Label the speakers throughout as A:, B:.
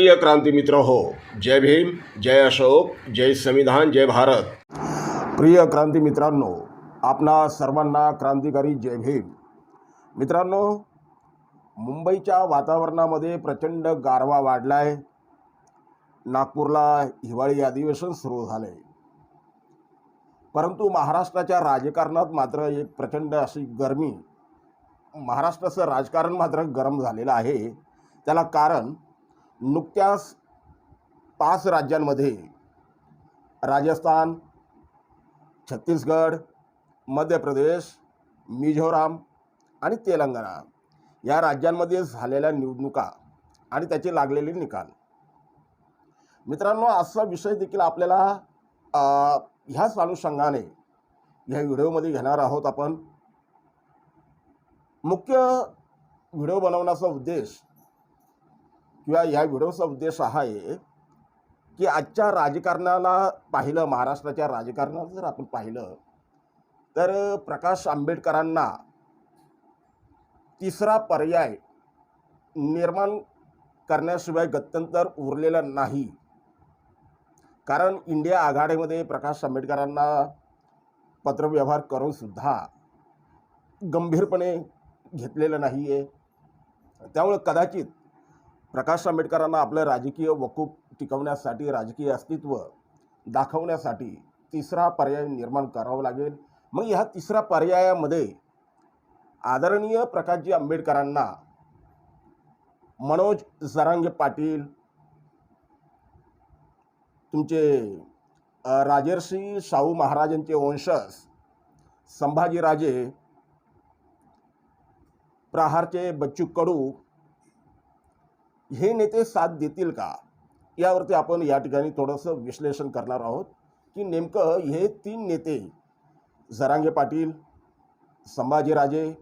A: प्रिय क्रांती मित्र हो, जय भीम, जय अशोक, जय संविधान, जय भारत. प्रिय क्रांती मित्रांनो, आपणा सर्वांना क्रांतिकारी जय भीम. मित्रांनो, मुंबईच्या वातावरणामध्ये प्रचंड गारवा वाढलाय. नागपूरला हिवाळी अधिवेशन सुरू झाले, परंतु महाराष्ट्राच्या राजकारणात मात्र एक प्रचंड अशी गरमी, महाराष्ट्राचं राजकारण मात्र गरम झालेलं आहे. त्याला कारण नुकत्याच 5 राज्यांमध्ये राजस्थान, छत्तीसगड, मध्य प्रदेश, मिझोराम आणि तेलंगणा या राज्यांमध्ये झालेल्या निवडणुका आणि त्याचे लागलेले निकाल. मित्रांनो, असा विषय देखील आपल्याला ह्याच अनुषंगाने ह्या व्हिडिओमध्ये घेणार आहोत. आपण मुख्य व्हिडिओ बनवण्याचा उद्देश किंवा या व्हिडिओचा उद्देश आहे की आजच्या राजकारणाला पाहिलं, महाराष्ट्राच्या राजकारणाला जर आपण पाहिलं तर प्रकाश आंबेडकरांना तिसरा पर्याय निर्माण करण्याशिवाय गत्यंतर उरलेलं नाही. कारण इंडिया आघाडीमध्ये प्रकाश आंबेडकरांना पत्रव्यवहार करून सुद्धा गंभीरपणे घेतलेलं नाही आहे. त्यामुळे कदाचित प्रकाश आंबेडकरांना आपलं राजकीय वकूफ टिकवण्यासाठी, राजकीय अस्तित्व दाखवण्यासाठी तिसरा पर्याय निर्माण करावा लागेल. मग ह्या तिसऱ्या पर्यायामध्ये आदरणीय प्रकाशजी आंबेडकरांना मनोज जरांगे पाटील, तुमचे राजर्षी शाहू महाराजांचे वंशज संभाजीराजे, प्रहारचे बच्चू कडू हे नेते साथ देतील का, यावरती आपण या ठिकाणी थोडंसं विश्लेषण करणार आहोत की नेमकं हे 3 नेते जरांगे पाटील, संभाजीराजे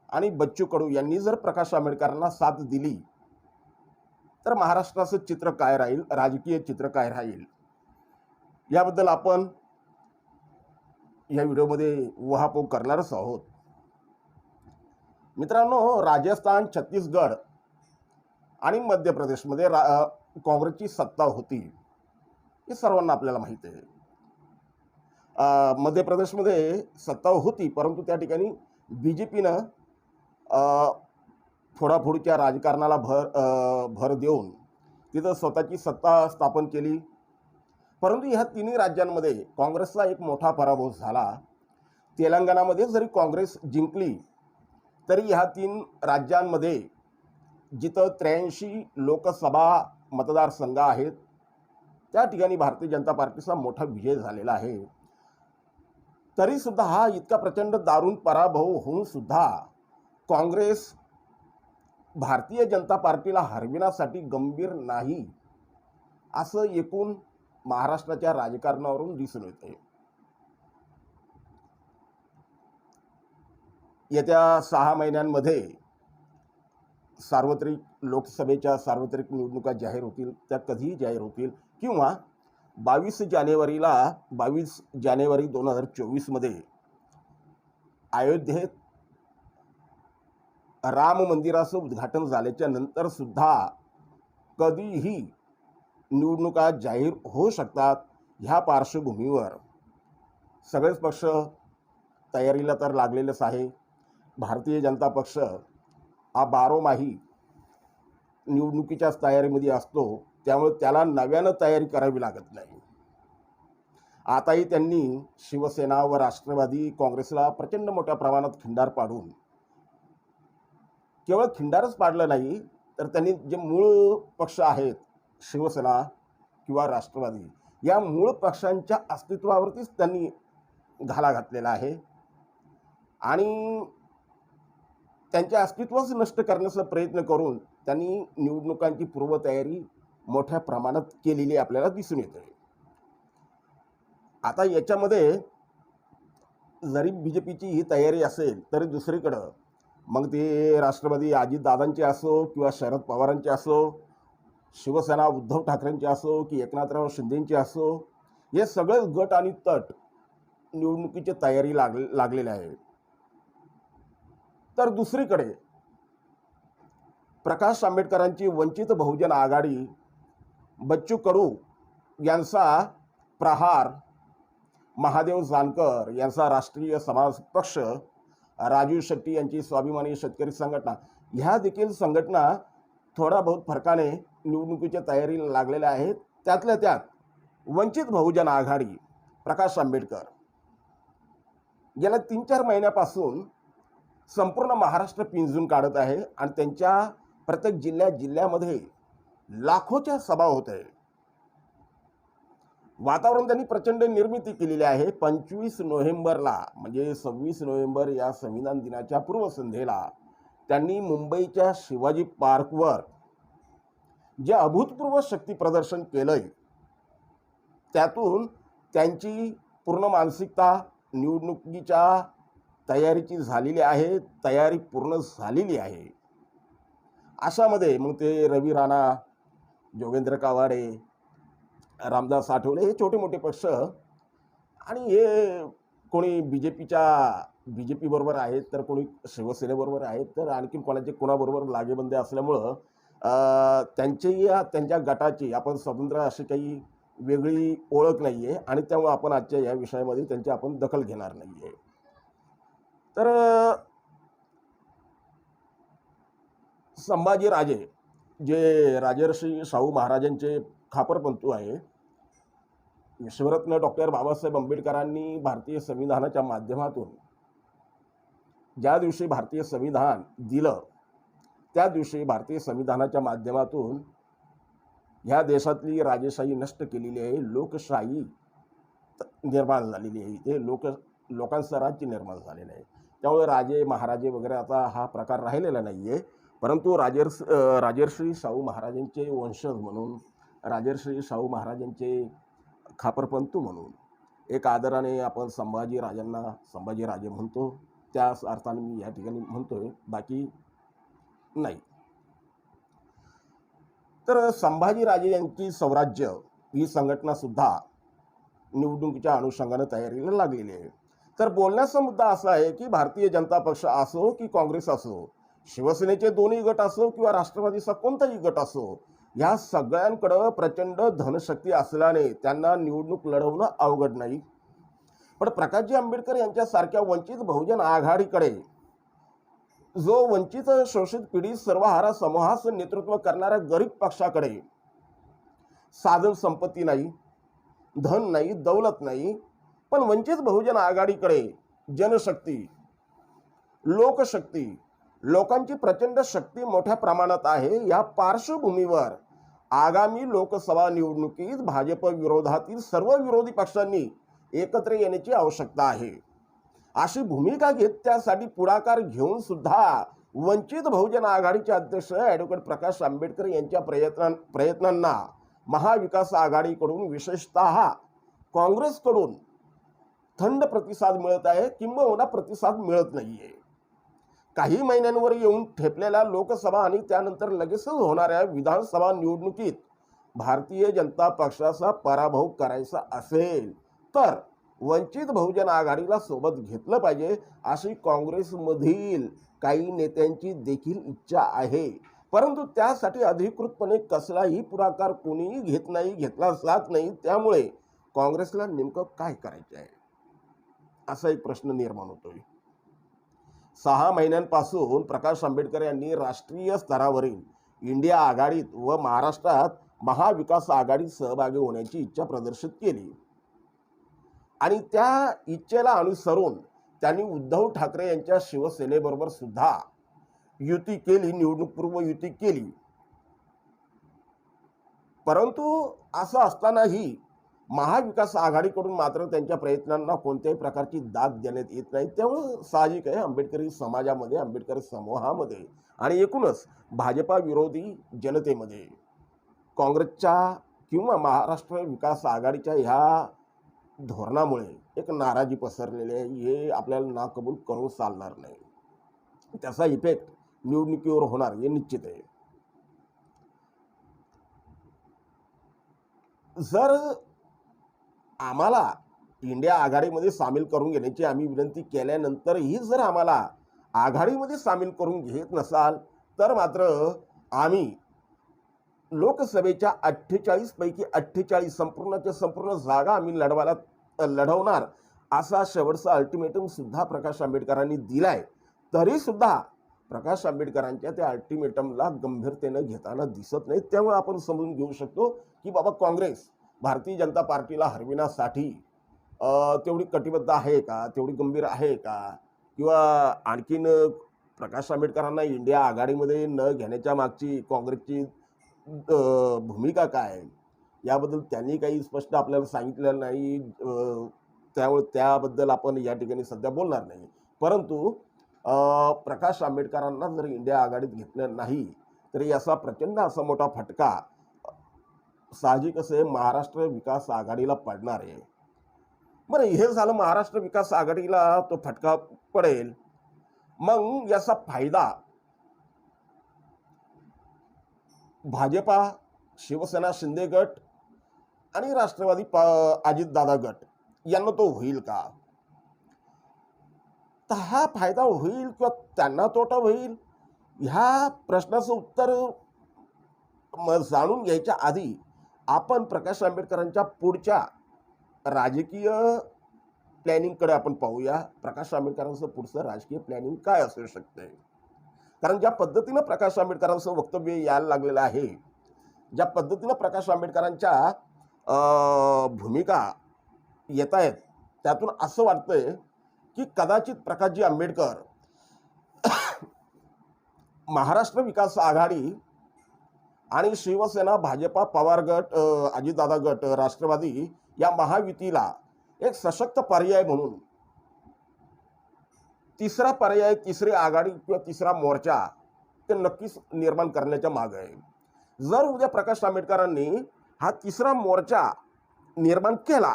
A: आणि बच्चू कडू यांनी जर प्रकाश आंबेडकरांना साथ दिली तर महाराष्ट्राचं चित्र काय राहील, राजकीय चित्र काय राहील, याबद्दल आपण या व्हिडिओमध्ये उहापोह करणारच आहोत. मित्रांनो, राजस्थान, छत्तीसगड आणि मध्य प्रदेशमध्ये काँग्रेसची सत्ता होती, हे सर्वांना आपल्याला माहिती आहे. मध्य प्रदेशमध्ये सत्ता होती, परंतु त्या ठिकाणी BJPनं फोडाफोडीच्या राजकारणाला भर देऊन तिथं स्वतःची सत्ता स्थापन केली. परंतु ह्या तिन्ही राज्यांमध्ये काँग्रेसचा एक मोठा पराभव झाला. तेलंगणामध्ये जरी काँग्रेस जिंकली तरी ह्या 3 राज्यांमध्ये जिथं 83 लोकसभा मतदारसंघ आहेत त्या ठिकाणी भारतीय जनता पार्टीचा मोठा विजय झालेला आहे. तरीसुद्धा हा इतका प्रचंड दारुण पराभव होऊन सुद्धा काँग्रेस भारतीय जनता पार्टीला हरविण्यासाठी गंभीर नाही, असं एकूण महाराष्ट्राच्या राजकारणावरून दिसून येते. येत्या 6 महिन्यांमध्ये सार्वत्रिक लोकसभेच्या सार्वत्रिक निवडणुका जाहीर होतील. त्या कधीही जाहीर होतील किंवा 22 जानेवारी 2024 मध्ये अयोध्येत राम मंदिराचं उद्घाटन झाल्याच्या नंतर सुद्धा कधीही निवडणुका जाहीर होऊ शकतात. ह्या पार्श्वभूमीवर सगळेच पक्ष तयारीला तर लागलेलेच आहे. भारतीय जनता पक्ष हा बारोमाही निवडणुकीच्याच तयारीमध्ये असतो, त्यामुळे त्याला नव्यानं तयारी करावी लागत नाही. आताही त्यांनी शिवसेना व राष्ट्रवादी काँग्रेसला प्रचंड मोठ्या प्रमाणात खिंडार पाडून, केवळ खिंडारच पाडलं नाही तर त्यांनी जे मूळ पक्ष आहेत शिवसेना किंवा राष्ट्रवादी, या मूळ पक्षांच्या अस्तित्वावरतीच त्यांनी घाला घातलेला आहे आणि त्यांच्या अस्तित्वच नष्ट करण्याचा प्रयत्न करून त्यांनी निवडणुकांची पूर्वतयारी मोठ्या प्रमाणात केलेली आपल्याला दिसून येते. आता याच्यामध्ये जरी BJPची ही तयारी असेल तरी दुसरीकडं मग ते राष्ट्रवादी अजितदादांचे असो किंवा शरद पवारांचे असो, शिवसेना उद्धव ठाकरेंचे असो की एकनाथराव शिंदेंचे असो, हे सगळेच गट आणि तट निवडणुकीची तयारी लागलेले आहे. तर दुसरीकडे प्रकाश आंबेडकरांची वंचित बहुजन आघाडी बच्चू कडू यांचा प्रहार, महादेव जानकर यांचा राष्ट्रीय समाज पक्ष, राजू शेट्टी यांची स्वाभिमानी शेतकरी संघटना, ह्या देखील संघटना थोडा बहुत फरकाने निवडणुकीच्या तयारीला लागलेल्या आहेत. त्यातल्या त्यात वंचित बहुजन आघाडी, प्रकाश आंबेडकर गेल्या 3-4 महिन्यापासून संपूर्ण महाराष्ट्र पिंजून काढत आहे आणि त्यांच्या प्रत्येक जिल्ह्यामध्ये लाखोच्या सभा होत आहे. वातावरण त्यांनी प्रचंड निर्मिती केलेली आहे. 25 नोव्हेंबरला म्हणजे 26 नोव्हेंबर या संविधान दिनाच्या पूर्वसंध्येला त्यांनी मुंबईच्या शिवाजी पार्कवर जे अभूतपूर्व शक्ती प्रदर्शन केलंय, त्यातून त्यांची पूर्ण मानसिकता निवडणुकीच्या तयारीची झालेली आहे, तयारी पूर्ण झालेली आहे. अशामध्ये मग ते रवी राणा, जोगेंद्र कावाडे, रामदास आठवले हे छोटे मोठे पक्ष आणि हे कोणी बीजेपी बरोबर आहेत, तर कोणी शिवसेनेबरोबर आहेत, तर आणखीन कोणाबरोबर लागेबंदे असल्यामुळं त्यांच्या गटाची आपण स्वतंत्र अशी काही वेगळी ओळख नाही आहे आणि त्यामुळे आपण आजच्या या विषयामध्ये त्यांची आपण दखल घेणार नाही आहे. तर संभाजीराजे जे राजर्षी शाहू महाराजांचे खापरपंतू आहे, विश्वरत्न डॉक्टर बाबासाहेब आंबेडकरांनी भारतीय संविधानाच्या माध्यमातून ज्या दिवशी भारतीय संविधान दिलं, त्या दिवशी भारतीय संविधानाच्या माध्यमातून ह्या देशातली राजेशाही नष्ट केलेली आहे, लोकशाही निर्माण झालेली आहे, ते लोकांचं राज्य निर्माण झालेलं आहे. त्यामुळे राजे महाराजे वगैरे आता हा प्रकार राहिलेला नाही आहे, परंतु राजर्षी शाहू महाराजांचे वंशज म्हणून, राजर्षी शाहू महाराजांचे खापरपंतू म्हणून एक आदराने आपण संभाजीराजे म्हणतो. त्याच अर्थाने मी या ठिकाणी म्हणतोय, बाकी नाही. तर संभाजीराजे यांची स्वराज्य ही संघटना सुद्धा निवडणुकीच्या अनुषंगाने तयारीला लागलेली आहे. तर बोलण्याचा मुद्दा असा आहे की भारतीय जनता पक्ष असो की काँग्रेस असो, शिवसेनेचे दोन्ही गट असो किंवा राष्ट्रवादीचा कोणताही गट असो, या सगळ्यांकडे प्रचंड धनशक्ती असल्याने त्यांना निवडणूक लढवणं अवघड नाही. पण प्रकाशजी आंबेडकर यांच्यासारख्या वंचित बहुजन आघाडीकडे, जो वंचित शोषित पीडित सर्वहारा समूहाचं नेतृत्व करणाऱ्या गरीब पक्षाकडे साधन संपत्ती नाही, धन नाही, दौलत नाही, पण वंचित बहुजन आघाडीकडे जनशक्ती, लोकशक्ती, लोकांची प्रचंड शक्ती मोठ्या प्रमाणात आहे. या पार्श्वभूमीवर आगामी लोकसभा निवडणुकीत भाजप विरोधातील सर्व विरोधी पक्षांनी एकत्र येण्याची आवश्यकता आहे. अशी भूमिका घेत त्यासाठी पुढाकार घेऊन सुद्धा वंचित बहुजन आघाडीचे अध्यक्ष ॲडव्होकेट प्रकाश आंबेडकर यांच्या प्रयत्नांना महाविकास आघाडीकडून, विशेषतः काँग्रेसकडून थंड प्रतिसाद मिळत आहे, किंबहुना प्रतिसाद मिळत नाहीये. काही महिन्यांवर येऊन ठेपलेल्या लोकसभा आणि त्यानंतर लगेचच होणाऱ्या विधानसभा निवडणुकीत भारतीय जनता पक्षाचा पराभव करायचा असेल तर वंचित बहुजन आघाडीला सोबत घेतलं पाहिजे, अशी काँग्रेसमधील काही नेत्यांची देखील इच्छा आहे. परंतु त्यासाठी अधिकृतपणे कसलाही पुढाकार कोणीही घेत नाही, घेतला जात नाही. त्यामुळे काँग्रेसला नेमकं काय करायचं आहे असा एक प्रश्न निर्माण होतोय. 6 महिन्यांपासून प्रकाश आंबेडकर यांनी राष्ट्रीय स्तरावरील इंडिया आघाडीत व महाराष्ट्रात महाविकास आघाडीत सहभागी होण्याची इच्छा प्रदर्शित केली आणि त्या इच्छेला अनुसरून त्यांनी उद्धव ठाकरे यांच्या शिवसेनेबरोबर सुद्धा युती केली, निवडणूकपूर्व युती केली. परंतु असं असतानाही महाविकास आघाडीकडून मात्र त्यांच्या प्रयत्नांना कोणत्याही प्रकारची दाद देण्यात येत नाही. त्यामुळे साहजिक आहे आंबेडकरी समाजामध्ये, आंबेडकरी समूहामध्ये आणि एकूणच भाजपा विरोधी जनतेमध्ये काँग्रेसच्या किंवा महाराष्ट्र विकास आघाडीच्या ह्या धोरणामुळे एक नाराजी पसरलेली आहे. हे आपल्याला नाकबूल करून चालणार नाही. त्याचा इफेक्ट निवडणुकीवर होणार हे निश्चित आहे. जर आम्हाला इंडिया आघाडीमध्ये सामील करून घेण्याची आम्ही विनंती केल्यानंतरही जर आम्हाला आघाडीमध्ये सामील करून घेत नसाल तर मात्र आम्ही लोकसभेच्या 48 पैकी 48 संपूर्णच्या संपूर्ण जागा आम्ही लढवणार असा शेवटचा अल्टिमेटम सुद्धा प्रकाश आंबेडकरांनी दिलाय. तरी सुद्धा प्रकाश आंबेडकरांच्या त्या अल्टिमेटमला गंभीरतेनं घेताना दिसत नाही. त्यामुळे आपण समजून घेऊ शकतो की बाबा काँग्रेस भारतीय जनता पार्टीला हरविण्यासाठी तेवढी कटिबद्ध आहे का, तेवढी गंभीर आहे का, किंवा आणखीन प्रकाश आंबेडकरांना इंडिया आघाडीमध्ये न घेण्याच्या मागची काँग्रेसची भूमिका काय आहे, याबद्दल त्यांनी काही स्पष्ट आपल्याला सांगितलेलं नाही. त्यामुळे त्याबद्दल आपण या ठिकाणी सध्या बोलणार नाही. परंतु प्रकाश आंबेडकरांना जर इंडिया आघाडीत घेतलं नाही तर याचा प्रचंड असा मोठा फटका साहजिकच आहे महाराष्ट्र विकास आघाडीला पडणार आहे. बरं, हे झालं महाराष्ट्र विकास आघाडीला तो फटका पडेल. मग याचा फायदा भाजपा, शिवसेना शिंदे गट आणि राष्ट्रवादी अजितदादा गट यांना तो होईल का? तर हा फायदा होईल किंवा त्यांना तोटा होईल, ह्या प्रश्नाचं उत्तर जाणून घ्यायच्या आधी आपण प्रकाश आंबेडकरांच्या पुढच्या राजकीय प्लॅनिंगकडे आपण पाहूया. प्रकाश आंबेडकरांचं पुढचं राजकीय प्लॅनिंग काय असू शकते? कारण ज्या पद्धतीनं प्रकाश आंबेडकरांचं वक्तव्य यायला लागलेलं आहे, ज्या पद्धतीनं प्रकाश आंबेडकरांच्या भूमिका येत आहेत, त्यातून असं वाटतंय की कदाचित प्रकाशजी आंबेडकर महाराष्ट्र विकास आघाडी आणि शिवसेना, भाजपा, पवार गट, अजितदादा गट, राष्ट्रवादी या महायुतीला एक सशक्त पर्याय म्हणून तिसरा पर्याय, तिसरी आघाडी किंवा तिसरा मोर्चा ते नक्कीच निर्माण करण्याच्या मागे आहे. जर उद्या प्रकाश आंबेडकरांनी हा तिसरा मोर्चा निर्माण केला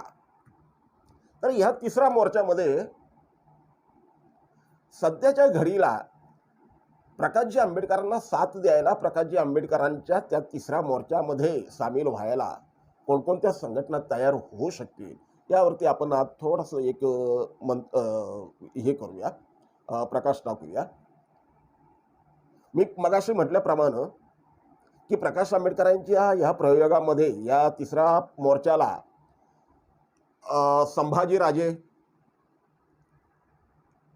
A: तर ह्या तिसऱ्या मोर्चामध्ये सध्याच्या घडीला प्रकाशजी आंबेडकरांना साथ द्यायला, प्रकाशजी आंबेडकरांच्या त्या तिसऱ्या मोर्चामध्ये सामील व्हायला कोणकोणत्या संघटना तयार होऊ शकतील यावरती आपण आज थोडंसं एक हे करूया, प्रकाश टाकूया. मी मगाशी म्हटल्याप्रमाणे की प्रकाश आंबेडकरांच्या ह्या प्रयोगामध्ये या तिसऱ्या मोर्चाला संभाजीराजे,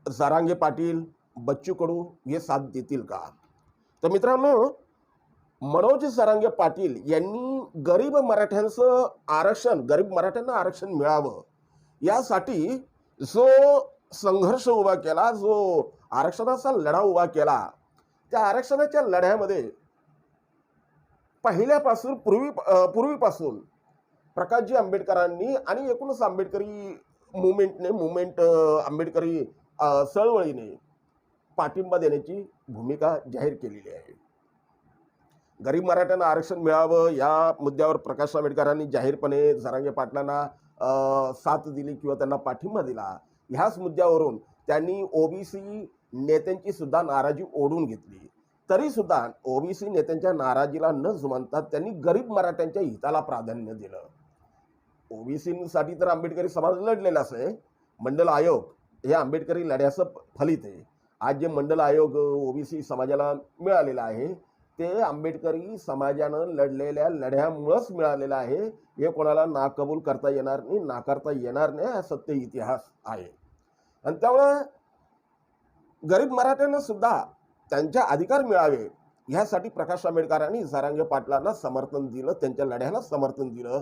A: जरांगे पाटील, बच्चू कडू हे साथ देतील का? तर मित्रांनो, मनोज जरांगे पाटील यांनी गरीब मराठ्यांचं आरक्षण, गरीब मराठ्यांना आरक्षण मिळावं यासाठी जो संघर्ष उभा केला, जो आरक्षणाचा लढा उभा केला, त्या आरक्षणाच्या लढ्यामध्ये पहिल्यापासून पूर्वीपासून प्रकाशजी आंबेडकरांनी आणि एकूणच आंबेडकरी मुवमेंट आंबेडकरी चळवळीने पाठिंबा देण्याची भूमिका जाहीर केलेली आहे. गरीब मराठ्यांना आरक्षण मिळावं या मुद्द्यावर प्रकाश आंबेडकरांनी जाहीरपणे जरांगे पाटलांना साथ दिली किंवा त्यांना पाठिंबा दिला. ह्याच मुद्द्यावरून त्यांनी ओबीसी नेत्यांची सुद्धा नाराजी ओढून घेतली. तरी सुद्धा ओबीसी नेत्यांच्या नाराजीला न जुमानता त्यांनी गरीब मराठ्यांच्या हिताला प्राधान्य दिलं. ओबीसीसाठी तर आंबेडकरी समाज लढलेलाच आहे. मंडल आयोग हे आंबेडकरी लढ्याचं फलित आहे. आज जे मंडल आयोग ओबीसी समाजाला मिळालेला आहे ते आंबेडकरी समाजानं लढलेल्या लढ्यामुळंच मिळालेलं आहे. हे कोणाला नाकबूल करता येणार नाही, नाकारता येणार नाही, हा सत्य इतिहास आहे. आणि त्यामुळं गरीब मराठ्यांना सुद्धा त्यांचे अधिकार मिळावे ह्यासाठी प्रकाश आंबेडकरांनी जरांगे पाटलांना समर्थन दिलं, त्यांच्या लढ्याला समर्थन दिलं.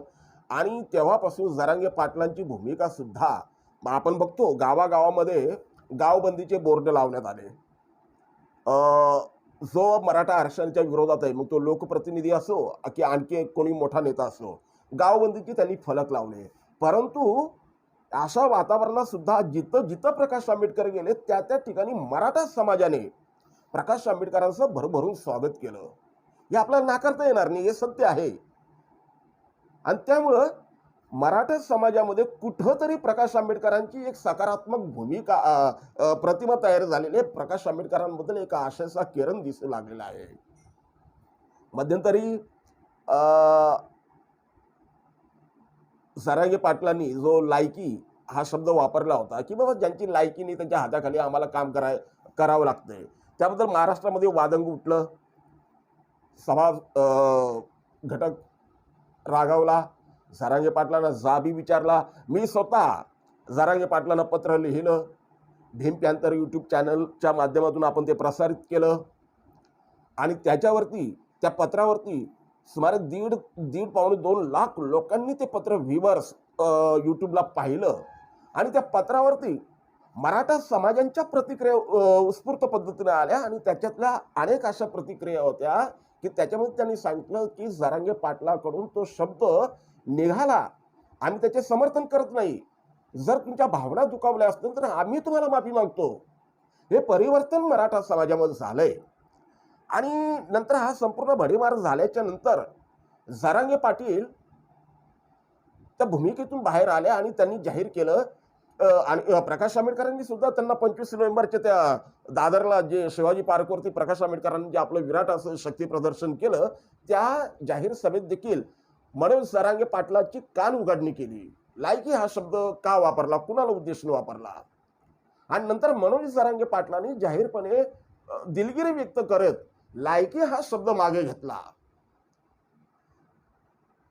A: आणि तेव्हापासून जरांगे पाटलांची भूमिका सुद्धा आपण बघतो, गावागावामध्ये गावबंदीचे बोर्ड लावण्यात आले. जो मराठा आरक्षणाच्या विरोधात आहे, मग तो लोकप्रतिनिधी असो की आणखी कोणी मोठा नेता असो, गावबंदीचे त्यांनी फलक लावले. परंतु अशा वातावरणात सुद्धा जिथं जिथं प्रकाश आंबेडकर गेले त्या त्या ठिकाणी मराठा समाजाने प्रकाश आंबेडकरांचं भरभरून स्वागत केलं. हे आपल्याला नाकारता येणार नाही, हे सत्य आहे. आणि त्यामुळं मराठा समाजामध्ये कुठंतरी प्रकाश आंबेडकरांची एक सकारात्मक भूमिका प्रतिमा तयार झालेली आहे. प्रकाश आंबेडकरांबद्दल एक आशेचा किरण दिसू लागलेला आहे. मध्यंतरी जरांगे पाटलांनी जो लायकी हा शब्द वापरला होता की बाबा ज्यांची लायकी नाही त्यांच्या हाताखाली आम्हाला काम करावं लागतंय, त्याबद्दल महाराष्ट्रामध्ये वादंग उठलं. घटक रागावला, जरांगे पाटलांना जाबी विचारला. मी स्वतः जरांगे पाटलांना पत्र लिहिलं, भीम पॅन्थर यूट्यूब चॅनलच्या माध्यमातून आपण ते प्रसारित केलं आणि त्याच्यावरती त्या पत्रावरती सुमारे दीड पावणे 2 लाख लोकांनी ते पत्र व्ह्यूवर्स यूट्यूबला पाहिलं आणि त्या पत्रावरती मराठा समाजांच्या प्रतिक्रिया उत्स्फूर्त पद्धतीने आल्या आणि त्याच्यातल्या अनेक अशा प्रतिक्रिया होत्या की त्याच्यामध्ये त्यांनी सांगितलं की जरांगे पाटलाकडून तो शब्द निघाला, आम्ही त्याचे समर्थन करत नाही, जर तुमच्या भावना दुखावल्या असतील तर आम्ही तुम्हाला माफी मागतो. हे परिवर्तन मराठा समाजामध्ये झालंय. आणि नंतर हा संपूर्ण भडीमार झाल्याच्या नंतर जरांगे पाटील त्या भूमिकेतून बाहेर आले आणि त्यांनी जाहीर केलं आणि प्रकाश आंबेडकरांनी सुद्धा त्यांना 25 नोव्हेंबरच्या त्या दादरला जे शिवाजी पार्कवरती प्रकाश आंबेडकरांनी जे आपलं विराट असं शक्ती प्रदर्शन केलं, त्या जाहीर सभेत देखील मनोज जरांगे पाटलाची कान उघडणी केली. लायकी हा शब्द का वापरला, कुणाला उद्देशून वापरला. आणि नंतर मनोज जरांगे पाटलांनी जाहीरपणे दिलगिरी व्यक्त करत लायकी हा शब्द मागे घेतला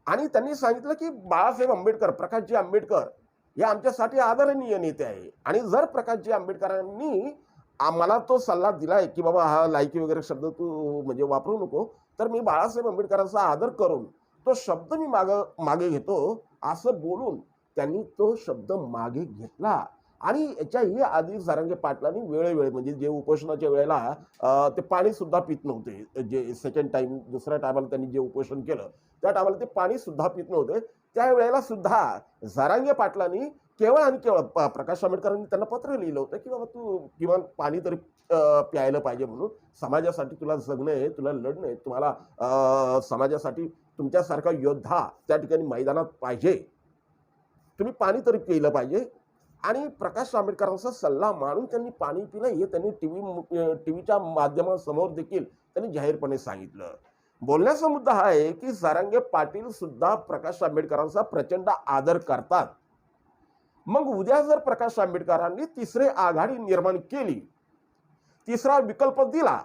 A: आणि त्यांनी सांगितलं की बाळासाहेब आंबेडकर, प्रकाशजी आंबेडकर हे आमच्यासाठी आदरणीय नेते आहे आणि जर प्रकाशजी आंबेडकरांनी आम्हाला तो सल्ला दिलाय की बाबा हा लायकी वगैरे शब्द तू म्हणजे वापरू नको, तर मी बाळासाहेब आंबेडकरांचा आदर करून तो शब्द मी मागे घेतो असं बोलून त्यांनी तो शब्द मागे घेतला. आणि याच्याही आधी जरांगे पाटलांनी वेळोवेळी म्हणजे जे उपोषणाच्या वेळेला ते पाणी सुद्धा पित नव्हते, जे सेकंड टाइम दुसऱ्या टायमाला त्यांनी जे उपोषण केलं त्या टायमाला ते पाणी सुद्धा पित नव्हते, त्यावेळेला सुद्धा जरांगे पाटलांनी केवळ आणि केवळ प्रकाश आंबेडकरांनी त्यांना पत्र लिहिलं होतं की बाबा तू किमान पाणी तरी प्यायलं पाहिजे, म्हणून समाजासाठी तुला जगणं आहे, तुला लढणं आहे, तुम्हाला समाजासाठी तुमच्यासारखा योद्धा त्या ठिकाणी मैदानात पाहिजे, तुम्ही पाणी तरी प्यायलं पाहिजे. आणि प्रकाश आंबेडकरांचा सल्ला मानून त्यांनी पाणी पिलं हे त्यांनी टीव्हीच्या माध्यमासमोर देखील त्यांनी जाहीरपणे सांगितलं. बोलण्याचा मुद्दा हा आहे की जरांगे पाटील सुद्धा प्रकाश आंबेडकरांचा प्रचंड आदर करतात. मग उद्या जर प्रकाश आंबेडकरांनी तिसरी आघाडी निर्माण केली, तिसरा विकल्प दिला,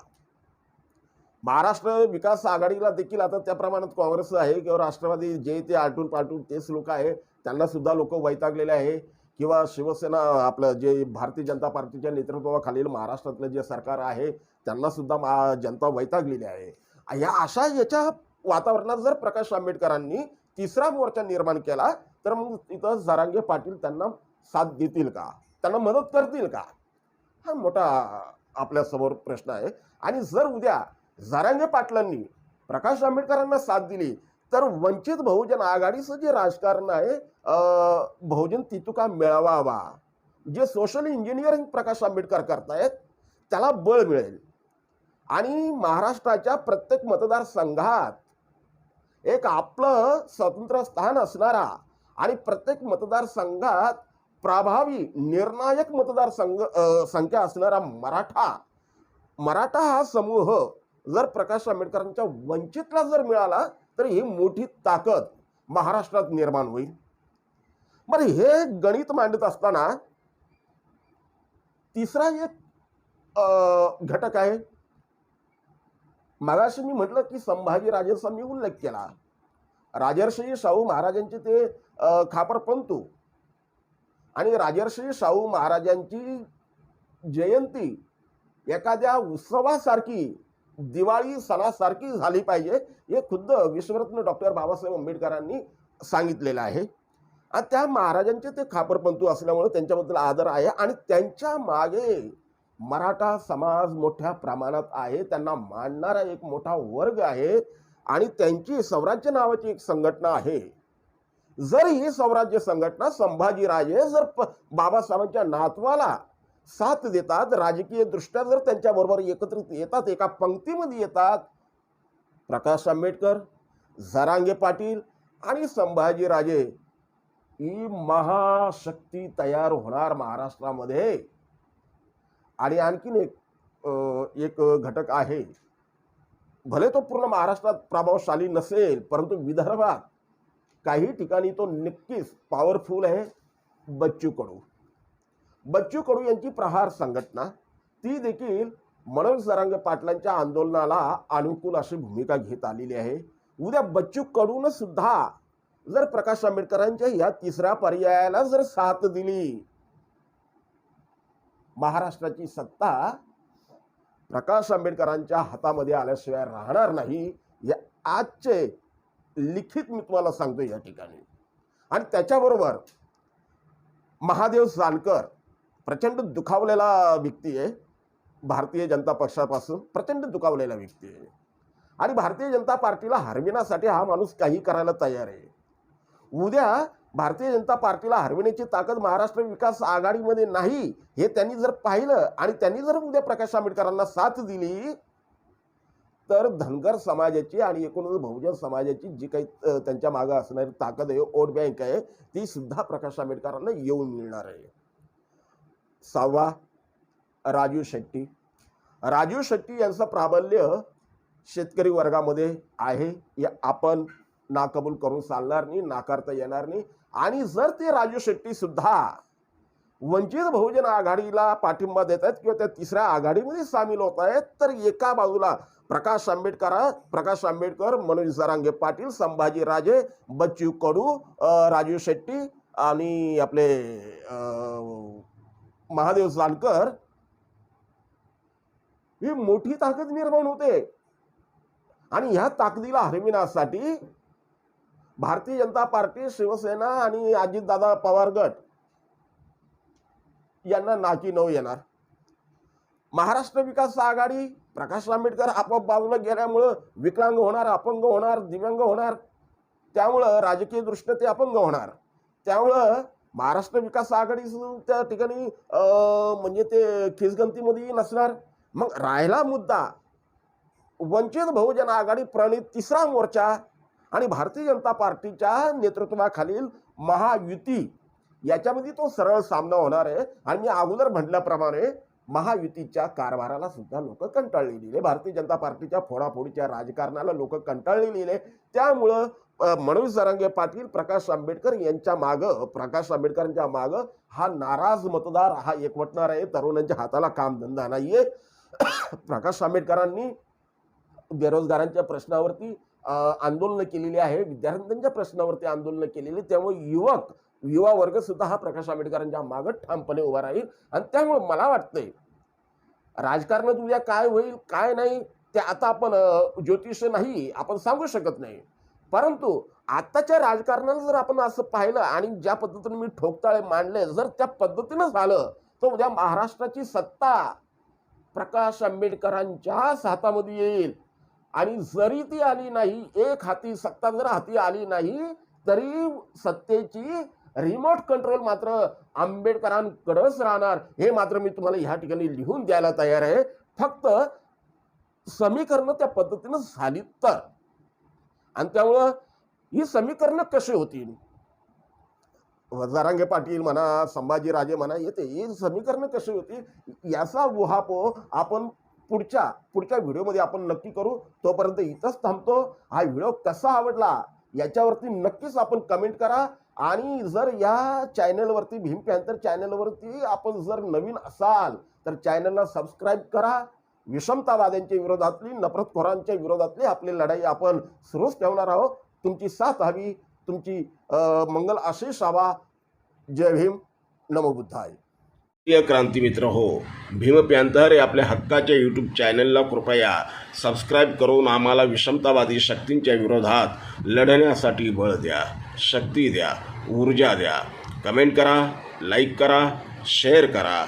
A: महाराष्ट्र विकास आघाडीला देखील आता त्या प्रमाणात काँग्रेस आहे किंवा राष्ट्रवादी जे ते आलटून पालटून तेच लोक आहे, त्यांना सुद्धा लोक वैतागलेले आहे, किंवा शिवसेना आपलं जे भारतीय जनता पार्टीच्या नेतृत्वाखालील महाराष्ट्रातलं जे सरकार आहे त्यांना सुद्धा जनता वैतागलेली आहे. याच्या वातावरणात जर प्रकाश आंबेडकरांनी तिसरा मोर्चा निर्माण केला तर मग तिथं जरांगे पाटील त्यांना साथ देतील का, त्यांना मदत करतील का, हा मोठा आपल्या समोर प्रश्न आहे. आणि जर उद्या जरांगे पाटलांनी प्रकाश आंबेडकरांना साथ दिली तर वंचित बहुजन आघाडीचं जे राजकारण आहे, बहुजन तितुका मिळवावा, जे सोशल इंजिनिअरिंग प्रकाश आंबेडकर करतायत त्याला बळ मिळेल आणि महाराष्ट्राच्या प्रत्येक मतदारसंघात एक आपलं स्वतंत्र स्थान असणारा आणि प्रत्येक मतदारसंघात प्रभावी निर्णायक संख्या असणारा मराठा हा समूह जर प्रकाश आंबेडकरांच्या वंचितला जर मिळाला तर ही मोठी ताकद महाराष्ट्रात निर्माण होईल. बरं, हे गणित मांडत असताना तिसरा एक घटक आहे. मगाशी मी म्हटलं की संभाजी राजेंचा मी उल्लेख केला. राजर्षी शाहू महाराजांचे ते खापरपंतू आणि राजर्षी शाहू महाराजांची जयंती एखाद्या उत्सवासारखी, दिवाळी सणासारखी झाली पाहिजे हे खुद्द विश्वरत्न डॉक्टर बाबासाहेब आंबेडकरांनी सांगितलेलं आहे. आणि त्या महाराजांचे ते खापरपंतू असल्यामुळे त्यांच्याबद्दल आदर आहे आणि त्यांच्या मागे मराठा समाज मोठ्या प्रमाणात आहे, त्यांना मानणारा एक मोठा वर्ग आहे आणि त्यांची स्वराज्य नावाची एक संघटना आहे. जर ही स्वराज्य संघटना संभाजीराजे जर बाबासाहेबांच्या नातवाला साथ देतात, राजकीय दृष्ट्या जर त्यांच्याबरोबर एकत्रित येतात, एका पंक्तीमध्ये येतात, प्रकाश आंबेडकर, जरांगे पाटील आणि संभाजीराजे, ही महाशक्ती तयार होणार महाराष्ट्रामध्ये. आणि आणखीन एक घटक आहे, भले तो पूर्ण महाराष्ट्रात प्रभावशाली नसेल परंतु विदर्भात काही ठिकाणी तो नक्कीच पॉवरफुल आहे. बच्चू कडू यांची प्रहार संघटना, ती देखील मनोज जरांगे पाटलांच्या आंदोलनाला अनुकूल अशी भूमिका घेत आलेली आहे. उद्या बच्चू कडून सुद्धा जर प्रकाश आंबेडकरांच्या या तिसऱ्या पर्यायाला जर साथ दिली, महाराष्ट्राची सत्ता प्रकाश आंबेडकरांच्या हातामध्ये आल्याशिवाय राहणार नाही. या आजचे लिखित मी तुम्हाला सांगतो या ठिकाणी. आणि त्याच्याबरोबर महादेव जानकर प्रचंड दुखावलेला व्यक्ती आहे, भारतीय जनता पक्षापासून प्रचंड दुखावलेला व्यक्ती आहे. आणि भारतीय जनता पार्टीला हरविण्यासाठी हा माणूस काही करायला तयार आहे. उद्या भारतीय जनता पार्टीला हरविण्याची ताकद महाराष्ट्र विकास आघाडीमध्ये नाही हे त्यांनी जर पाहिलं आणि त्यांनी जर उद्या प्रकाश आंबेडकरांना साथ दिली, तर धनगर समाजाची आणि एकूणच बहुजन समाजाची जी काही त्यांच्या मागे असणारी ताकद आहे, वोट बँक आहे, ती सुद्धा प्रकाश आंबेडकरांना येऊन मिळणार आहे. 6वा, राजू शेट्टी. राजू शेट्टी यांचं प्राबल्य शेतकरी वर्गामध्ये आहे, या आपण नाकबूल करून चालणार नाही, नाकारता येणार नाही. आणि जर ते राजू शेट्टी सुद्धा वंचित बहुजन आघाडीला पाठिंबा देत आहेत किंवा त्या तिसऱ्या आघाडीमध्ये सामील होत आहेत, तर एका बाजूला प्रकाश आंबेडकर, मनोज जरांगे पाटील, संभाजी राजे, बच्चू कडू, राजू शेट्टी आणि आपले महादेव जानकर, ही मोठी ताकद निर्माण होते. आणि ह्या ताकदीला हरविण्यासाठी भारतीय जनता पार्टी, शिवसेना आणि अजितदादा पवार गट यांना नाकी नऊ येणार. महाराष्ट्र विकास आघाडी, प्रकाश आंबेडकर आपोआप बाजूला गेल्यामुळं विकलांग होणार, अपंग होणार, दिव्यांग होणार, त्यामुळं राजकीय दृष्ट्या ते अपंग होणार. त्यामुळं महाराष्ट्र विकास आघाडी त्या ठिकाणी म्हणजे ते खिसगंतीमध्ये नसणार. मग राहिला मुद्दा वंचित बहुजन आघाडी प्रणित तिसरा मोर्चा आणि भारतीय जनता पार्टीच्या नेतृत्वाखालील महायुती, याच्यामध्ये तो सरळ सामना होणार आहे. आणि मी अगोदर म्हटल्याप्रमाणे महायुतीच्या कारभाराला सुद्धा लोक कंटाळलेले, भारतीय जनता पार्टीच्या फोडाफोडीच्या राजकारणाला लोक कंटाळलेले. त्यामुळं मनोज जरांगे पाटील, प्रकाश आंबेडकरांच्या मागं हा नाराज मतदार हा एकवटणार आहे. तरुणांच्या हाताला कामधंदा नाहीये. प्रकाश आंबेडकरांनी बेरोजगारांच्या प्रश्नावरती आंदोलन केलेली आहे, विद्यार्थ्यांच्या प्रश्नावरती आंदोलन केलेली. त्यामुळे युवा वर्ग सुद्धा हा प्रकाश आंबेडकरांच्या मागे ठामपणे उभा राहील. आणि त्यामुळे मला वाटतंय राजकारणात उद्या काय होईल काय नाही ते आता आपण ज्योतिष नाही, आपण सांगू शकत नाही. परंतु आताच्या राजकारणाला जर आपण असं पाहिलं आणि ज्या पद्धतीने मी ठोकताळे मांडले, जर त्या पद्धतीनं झालं तर उद्या महाराष्ट्राची सत्ता प्रकाश आंबेडकरांच्या हातामध्ये येईल. आणि जरी ती आली नाही, एक हाती सत्ता जर हाती आली नाही, तरी सत्तेची रिमोट कंट्रोल मात्र आंबेडकरांकडेच राहणार. हे मात्र मी तुम्हाला ह्या ठिकाणी लिहून द्यायला तयार आहे. फक्त समीकरणं त्या पद्धतीनं झाली तर. आणि त्यामुळं ही समीकरणं कशी होतील, जरांगे पाटील म्हणा, संभाजी राजे म्हणा, ही समीकरणं कशी होतील याचा उहापोह आपण पुढच्या व्हिडिओमध्ये आपण नक्की करू. तोपर्यंत इथंच थांबतो. हा व्हिडिओ कसा आवडला याच्यावरती नक्कीच आपण कमेंट करा. आणि जर या चॅनलवरती, भीम पॅन्थर चॅनलवरती आपण जर नवीन असाल तर चॅनलला सबस्क्राईब करा. विषमतावाद्यांच्या विरोधातली, नफरतखोरांच्या विरोधातली आपली लढाई आपण सुरूच ठेवणार आहोत. तुमची साथ हवी, तुमची मंगल आशीष हवा. जय भीम, नमो बुद्धाय.
B: प्रिय क्रांती मित्र हो, भीम पॅन्थर या आपल्या हक्काच्या यूट्यूब चॅनलला कृपया सबस्क्राईब करून आम्हाला विषमतावादी शक्तींच्या विरोधात लढण्यासाठी बळ द्या, शक्ती द्या, ऊर्जा द्या. कमेंट करा, लाईक करा, शेअर करा.